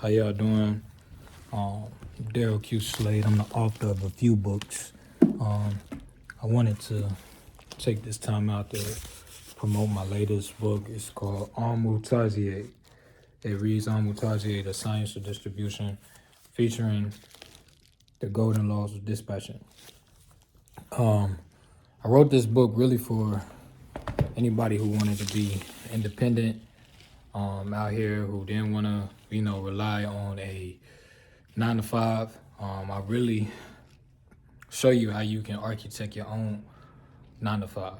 How y'all doing? Darrell Q, Slade. I'm the author of a few books. I wanted to take this time out to promote my latest book. It's called Tozier. It reads Tozier, The Science of Distribution, featuring the golden laws of dispatching. I wrote this book really for anybody who wanted to be independent out here, who didn't want to, rely on a 9 to 5. I really show you how you can architect your own 9 to 5,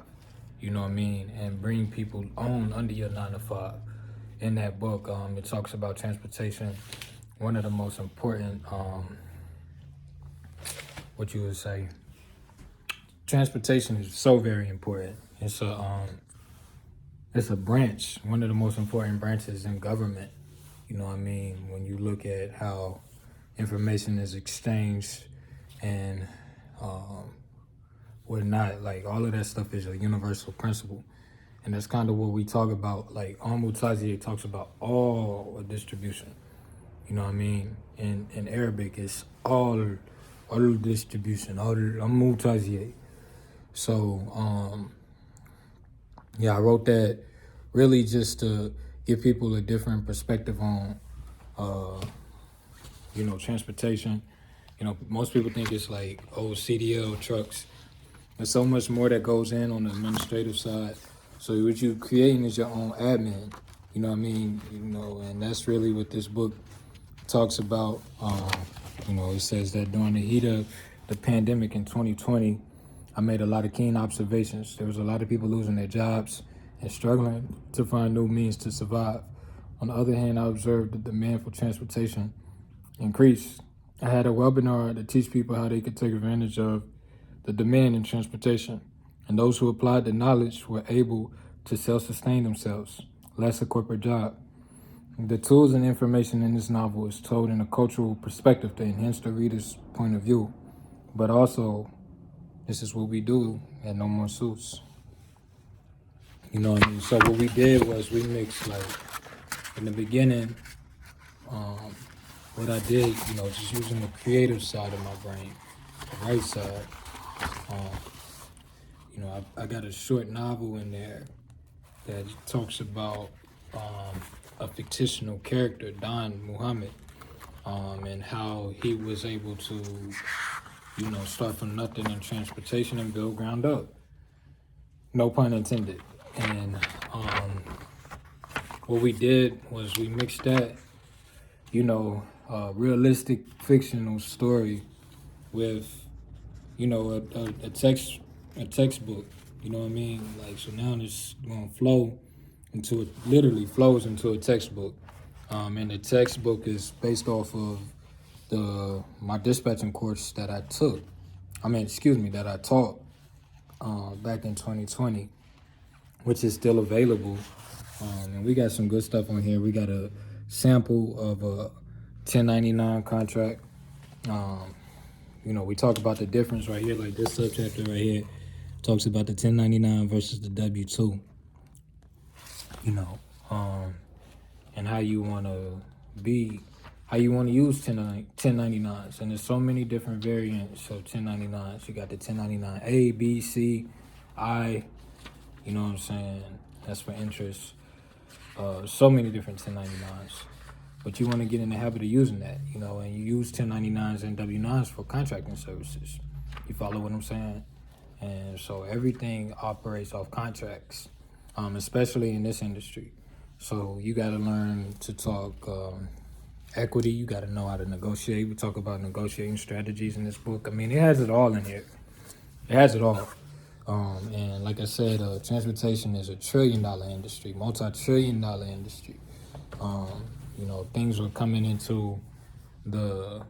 and bring people on under your 9 to 5. In that book, it talks about transportation. One of the most important, what you would say, transportation is so very important. It's a branch, one of the most important branches in government. When you look at how information is exchanged and whatnot, like all of that stuff is a universal principle. And that's kind of what we talk about. Like Tazier talks about all distribution. In Arabic, it's all distribution, all Tazier. So, I wrote that really just to give people a different perspective on, transportation. Most people think it's like old CDL trucks. There's so much more that goes in on the administrative side. So what you're creating is your own admin, and that's really what this book talks about. It says that during the heat of the pandemic in 2020, I made a lot of keen observations. There was a lot of people losing their jobs and struggling to find new means to survive. On the other hand, I observed the demand for transportation increase. I had a webinar to teach people how they could take advantage of the demand in transportation, and those who applied the knowledge were able to self-sustain themselves, less a corporate job. The tools and information in this novel is told in a cultural perspective to enhance the reader's point of view, but also this is what we do at No More Suits. So what we did was we mixed, like, in the beginning, what I did, just using the creative side of my brain, the right side. I got a short novel in there that talks about a fictional character, Don Muhammad, and how he was able to, start from nothing in transportation and build ground up. No pun intended. And what we did was we mixed that, realistic fictional story with, a textbook. Like, so now it's gonna flow into it. Literally flows into a textbook, and the textbook is based off of my dispatching course that I took. That I taught back in 2020, which is still available. And we got some good stuff on here. We got a sample of a 1099 contract. We talk about the difference right here, like this subchapter right here talks about the 1099 versus the W-2, and how you want to use 1099s. And there's so many different variants of 1099s. You got the 1099A, B, C, I, that's for interest. So many different 1099s. But you want to get in the habit of using that, and you use 1099s and W-9s for contracting services. You follow what I'm saying? And so everything operates off contracts, especially in this industry. So you got to learn to talk equity. You got to know how to negotiate. We talk about negotiating strategies in this book. It has it all in here. It has it all. And like I said, transportation is a $1 trillion industry, multi-trillion-dollar industry. Things are coming into the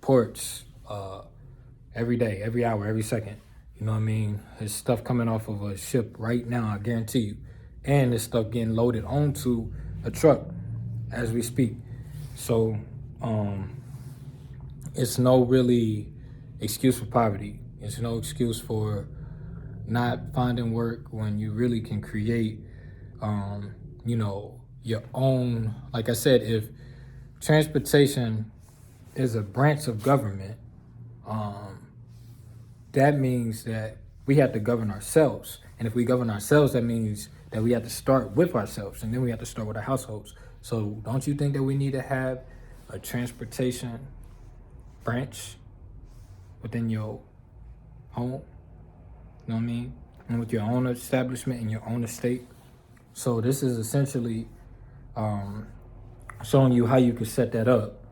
ports every day, every hour, every second. There's stuff coming off of a ship right now, I guarantee you. And there's stuff getting loaded onto a truck as we speak. So it's no really excuse for poverty. It's no excuse for not finding work when you really can create, your own. Like I said, if transportation is a branch of government, that means that we have to govern ourselves. And if we govern ourselves, that means that we have to start with ourselves, and then we have to start with our households. So don't you think that we need to have a transportation branch within your home? You know what I mean? And with your own establishment and your own estate. So this is essentially showing you how you can set that up.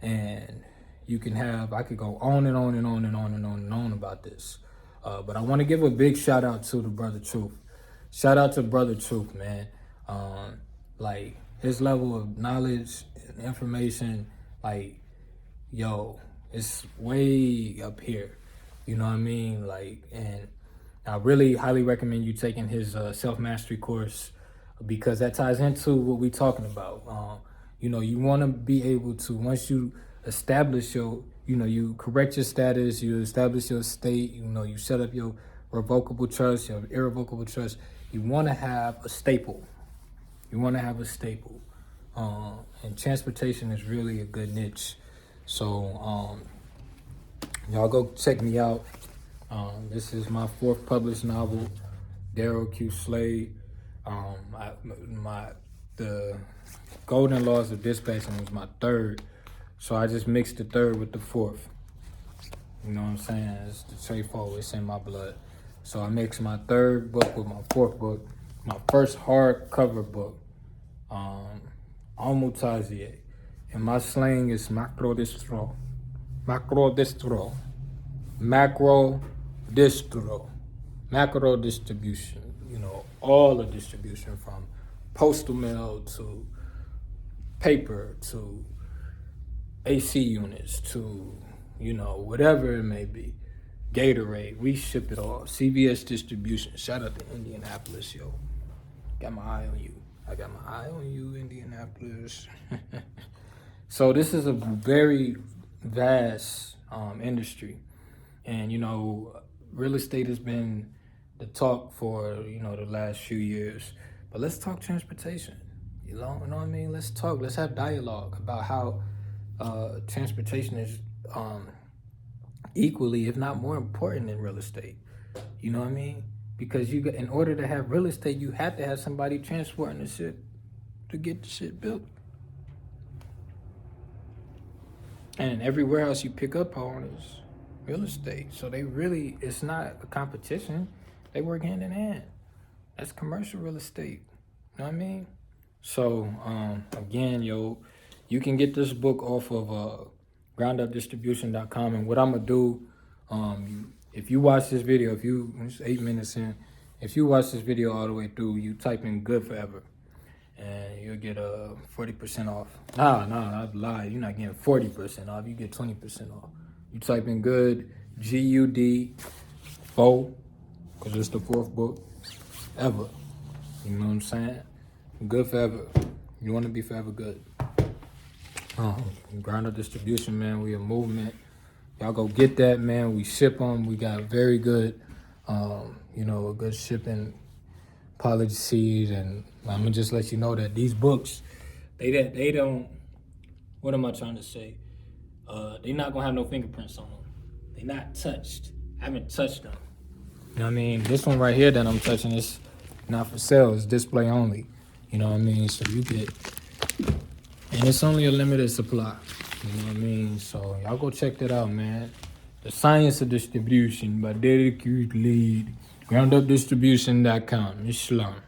And you can have, I could go on and on and on and on and on and on about this. But I want to give a big shout out to the Brother Truth. Shout out to Brother Truth, man. Like, his level of knowledge and information, like, yo, it's way up here. You know what I mean? Like, and I really highly recommend you taking his self-mastery course, because that ties into what we're talking about. You know, you want to be able to, once you establish your, you know, you correct your status, you establish your state, you know, you set up your revocable trust, your irrevocable trust, you want to have a staple. You want to have a staple. And transportation is really a good niche. So, y'all go check me out. This is my 4th published novel, Darrell Q. Slade. The Golden Laws of Dispatching was my 3rd. So I just mixed the 3rd with the 4th. You know what I'm saying? It's the straightforward, it's in my blood. So I mixed my 3rd book with my 4th book, my first hardcover book, Almutazier. And my slang is macro distro. Macro distro. Macro distro. Macro distribution. You know, all the distribution, from postal mail to paper to AC units to, you know, whatever it may be. Gatorade, we ship it all. CVS distribution. Shout out to Indianapolis, yo. Got my eye on you. I got my eye on you, Indianapolis. So this is a very vast industry. And, you know, real estate has been the talk for, you know, the last few years. But let's talk transportation. You know what I mean? Let's talk. Let's have dialogue about how transportation is equally, if not more important than real estate. You know what I mean? Because you, in order to have real estate, you have to have somebody transporting the shit to get the shit built. And every warehouse you pick up on is real estate. So they really, it's not a competition. They work hand in hand. That's commercial real estate. You know what I mean? So, again, yo, you can get this book off of groundupdistribution.com. And what I'm going to do, if you watch this video, it's 8 minutes in, if you watch this video all the way through, you type in good forever, and you'll get 40% off. Nah, I've lied. You're not getting 40% off. You get 20% off. You type in good, GUD, 4, because it's the 4th book ever. You know what I'm saying? Good forever. You want to be forever good. Ground Up Distribution, man. We a movement. Y'all go get that, man. We ship them. We got very good, you know, a good shipping policies. And I'm gonna just let you know that these books, they don't. What am I trying to say? They're not gonna have no fingerprints on them. They're not touched. I haven't touched them. You know what I mean? This one right here that I'm touching is not for sale. It's display only. You know what I mean? So you get, and it's only a limited supply. You know what I mean? So y'all go check that out, man. The Science of Distribution by Darrell Q. Slade. GroundUpDistribution.com. Islam.